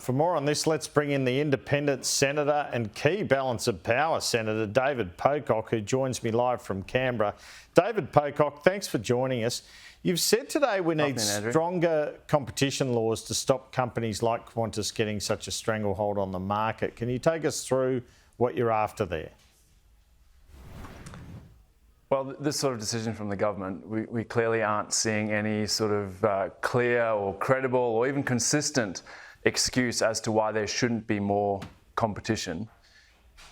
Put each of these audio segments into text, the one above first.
For more on this, let's bring in the independent senator and key balance of power Senator David Pocock, who joins me live from Canberra. David Pocock, thanks for joining us. You've said today we need stronger competition laws to stop companies like Qantas getting such a stranglehold on the market. Can you take us through what you're after there? Well, this sort of decision from the government, we clearly aren't seeing any sort of clear or credible or even consistent excuse as to why there shouldn't be more competition.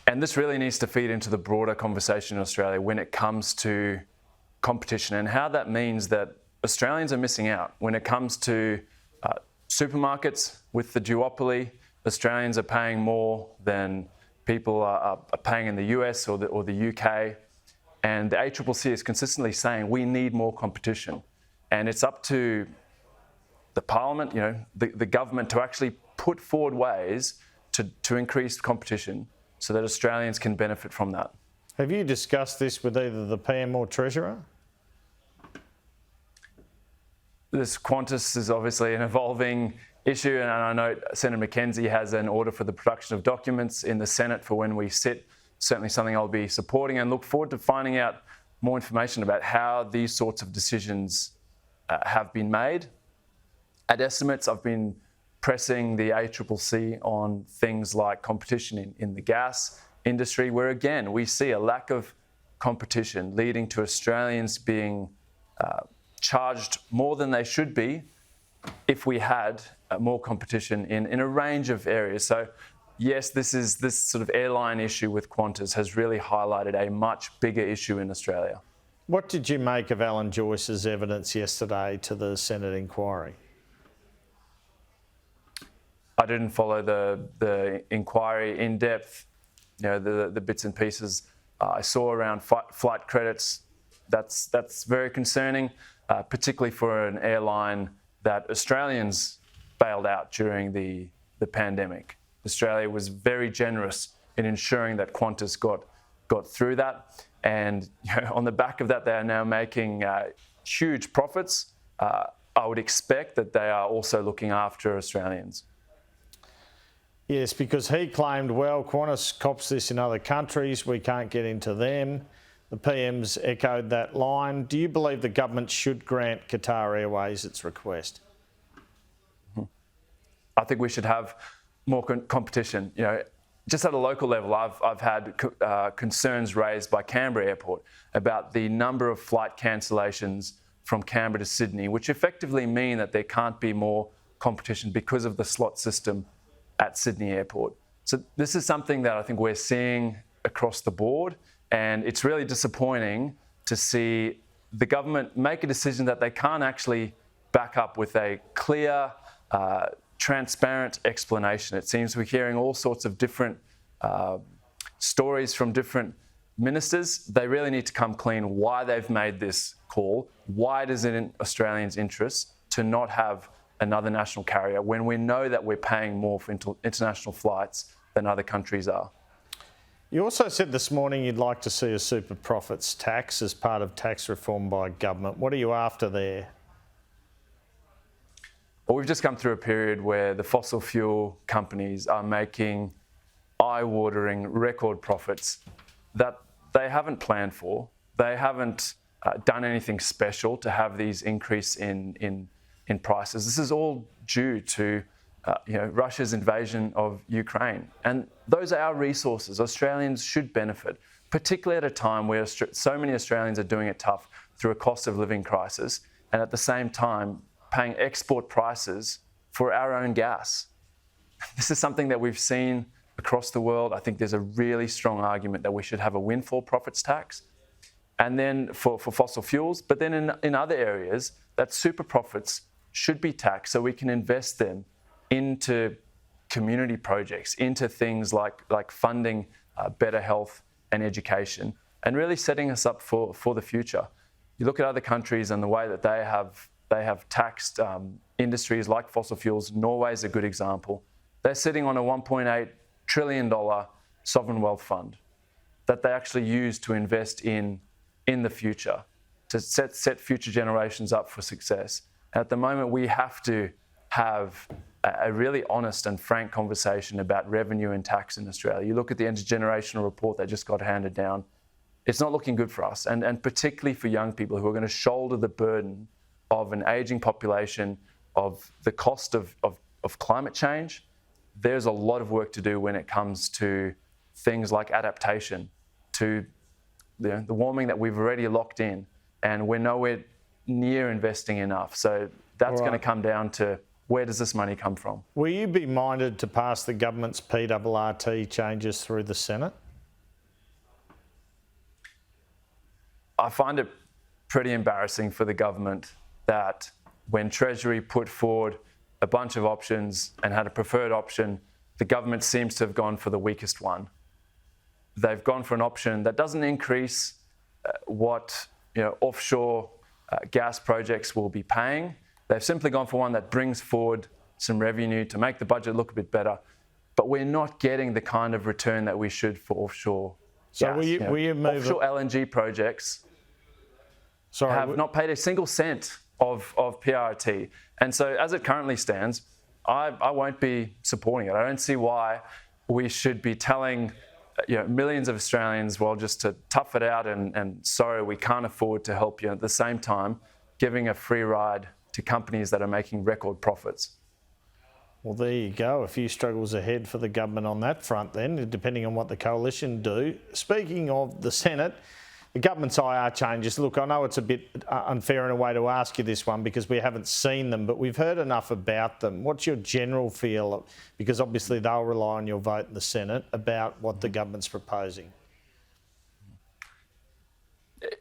And this really needs to feed into the broader conversation in Australia when it comes to competition and how that means that Australians are missing out. When it comes to supermarkets with the duopoly, Australians are paying more than people are paying in the US or the UK. And the ACCC is consistently saying we need more competition. And it's up to the Parliament, the government to actually put forward ways to increase competition so that Australians can benefit from that. Have you discussed this with either the PM or Treasurer? This Qantas is obviously an evolving issue, and I know Senator McKenzie has an order for the production of documents in the Senate for when we sit. Certainly something I'll be supporting and look forward to finding out more information about how these sorts of decisions have been made. At estimates, I've been pressing the ACCC on things like competition in the gas industry, where again, we see a lack of competition leading to Australians being charged more than they should be if we had more competition in a range of areas. So yes, this sort of airline issue with Qantas has really highlighted a much bigger issue in Australia. What did you make of Alan Joyce's evidence yesterday to the Senate inquiry? I didn't follow the inquiry in depth. The bits and pieces I saw around flight credits. That's very concerning, particularly for an airline that Australians bailed out during the pandemic. Australia was very generous in ensuring that Qantas got through that. And on the back of that, they are now making huge profits. I would expect that they are also looking after Australians. Yes, because he claimed, well, Qantas cops this in other countries, we can't get into them. The PM's echoed that line. Do you believe the government should grant Qatar Airways its request? I think we should have more competition. Just at a local level, I've had concerns raised by Canberra Airport about the number of flight cancellations from Canberra to Sydney, which effectively mean that there can't be more competition because of the slot system at Sydney Airport. So this is something that I think we're seeing across the board, and it's really disappointing to see the government make a decision that they can't actually back up with a clear, transparent explanation. It seems we're hearing all sorts of different stories from different ministers. They really need to come clean why they've made this call. Why is it in Australians' interest to not have another national carrier when we know that we're paying more for international flights than other countries are? You also said this morning you'd like to see a super profits tax as part of tax reform by government. What are you after there? Well, we've just come through a period where the fossil fuel companies are making eye-watering record profits that they haven't planned for. They haven't done anything special to have these increase in prices. This is all due to Russia's invasion of Ukraine. And those are our resources. Australians should benefit, particularly at a time where so many Australians are doing it tough through a cost of living crisis, and at the same time paying export prices for our own gas. This is something that we've seen across the world. I think there's a really strong argument that we should have a windfall profits tax, and then for fossil fuels, but then in other areas, that super profits should be taxed so we can invest them into community projects, into things like funding better health and education, and really setting us up for the future. You look at other countries and the way that they have taxed industries like fossil fuels. Norway is a good example. They're sitting on a $1.8 trillion sovereign wealth fund that they actually use to invest in the future, to set future generations up for success. And at the moment, we have to have a really honest and frank conversation about revenue and tax in Australia. You look at the intergenerational report that just got handed down, it's not looking good for us, and particularly for young people who are going to shoulder the burden of an ageing population, of the cost of climate change. There's a lot of work to do when it comes to things like adaptation to the warming that we've already locked in, and we're nowhere near investing enough. So that's going to come down to, where does this money come from? Will you be minded to pass the government's PRRT changes through the Senate? I find it pretty embarrassing for the government that when Treasury put forward a bunch of options and had a preferred option, the government seems to have gone for the weakest one. They've gone for an option that doesn't increase what offshore gas projects will be paying. They've simply gone for one that brings forward some revenue to make the budget look a bit better, but we're not getting the kind of return that we should for offshore gas. Will you move offshore LNG projects have not paid a single cent of PRRT. And so as it currently stands, I won't be supporting it. I don't see why we should be telling millions of Australians, well, just to tough it out and sorry, we can't afford to help you. At the same time, giving a free ride to companies that are making record profits. Well, there you go. A few struggles ahead for the government on that front then, depending on what the coalition do. Speaking of the Senate, the government's IR changes. Look, I know it's a bit unfair in a way to ask you this one because we haven't seen them, but we've heard enough about them. What's your general feel, because obviously they'll rely on your vote in the Senate, about what the government's proposing?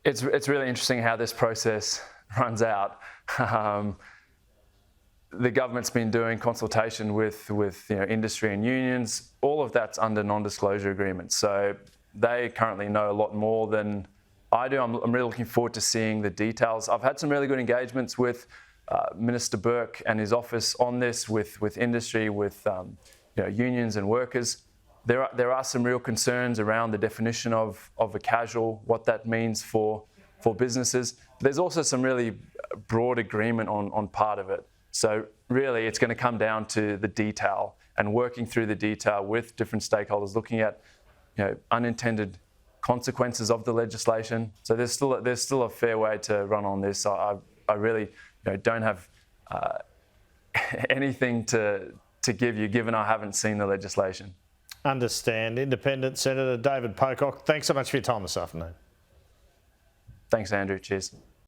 It's really interesting how this process runs out. The government's been doing consultation with industry and unions. All of that's under non-disclosure agreements. So they currently know a lot more than I do. I'm really looking forward to seeing the details. I've had some really good engagements with Minister Burke and his office on this, with industry, with unions and workers. There are some real concerns around the definition of a casual, what that means for businesses. There's also some really broad agreement on part of it. So really, it's going to come down to the detail and working through the detail with different stakeholders, looking at unintended consequences of the legislation. So there's still a fair way to run on this. I really don't have anything to give you, given I haven't seen the legislation. Understand. Independent Senator David Pocock, thanks so much for your time this afternoon. Thanks, Andrew. Cheers.